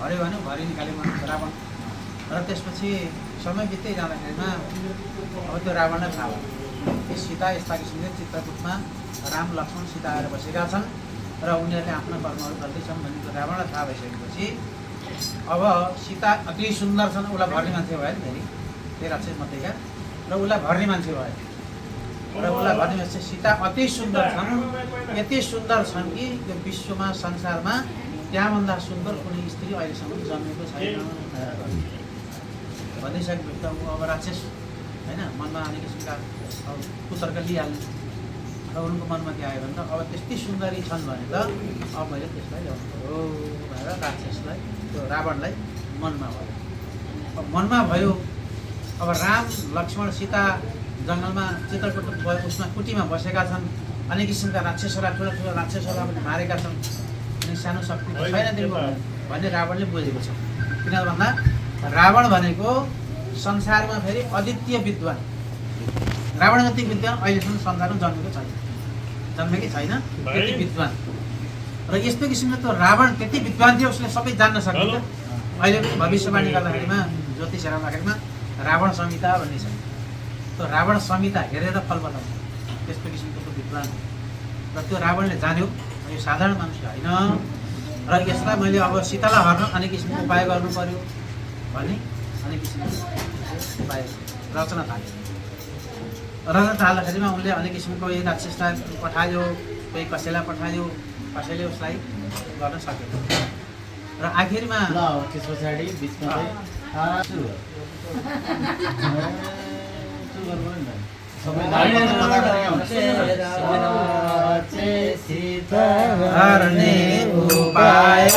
भर्यो भने भरि निकाल्यो रावण। र त्यसपछि समय बित्दै जाँदाखेरिमा अब त्यो रावणलाई थाहा भयो कि सीता यस्ता किसिमले चित्रकूटमा राम लक्ष्मण सीता आएर बसेका छन् र उनीहरूले आफ्ना कर्महरू गर्दैछन् भन्ने त्यो रावणलाई थाहा भइसकेपछि अब सीता अति सुन्दर छन्, उसलाई भर्ने मान्छे भयो नि फेरि त्यही राक्षस मध्येका, र उसलाई भर्ने मान्छे भयो र उसलाई भर्ने मान्छे सीता अति सुन्दर छन्, यति सुन्दर छन् कि यो विश्वमा संसारमा त्यहाँभन्दा सुन्दर कुनै स्त्री अहिलेसम्म जन्मेको छैन भनिसकेपछि त अब राक्षस होइन मनमा अनेक किसिमका अब कुतर्क लिइहाल्ने। र उनको मनमा के आयो भने त अब त्यस्तै सुन्दरी छन् भने त अब मैले त्यसलाई ल्याउनु पऱ्यो भनेर राक्षसलाई त्यो रावणलाई मनमा भयो। अब मनमा भयो अब राम लक्ष्मण सीता जङ्गलमा चित्रकूट उसमा कुटीमा बसेका छन्, अनेक किसिमका राक्षसहरूलाई ठुला ठुला राक्षसहरूलाई पनि मारेका छन्, अनि सानो शक्ति त छैन तिनको भन्ने रावणले बुझेको छ। किन भन्दा रावण भनेको संसारमा फेरि अद्वितीय विद्वान, रावण जति विद्वान अहिलेसम्म संसारमा जन्मेकै छैन त्यति विद्वान। र यस्तो किसिमले त रावण त्यति विद्वान थियो, उसले सबै जान्न सकिन्छ। अहिले पनि भविष्यवाणी गर्दाखेरिमा ज्योतिष हेर्दाखेरिमा रावण संहिता भन्ने छ, त्यो रावण संहिता हेरेर फल बताउँछ, त्यस्तो किसिमको त्यो विद्वान। र त्यो रावणले जान्यो यो साधारण मान्छे होइन र यसलाई मैले अब सीतालाई हर्न अनेक किसिमको उपाय गर्नु पर्यो भने अनेक किसिमको उपाय रचना थाल्यो। रचना थाल्दाखेरिमा उनले अनेक किसिमको यही राक्षसलाई पठायो, कोही कसैलाई पठायो, कसैले उसलाई गर्न सक्यो। र आखिरमा त्यस पछाडि बिचमा हर्ने उपाय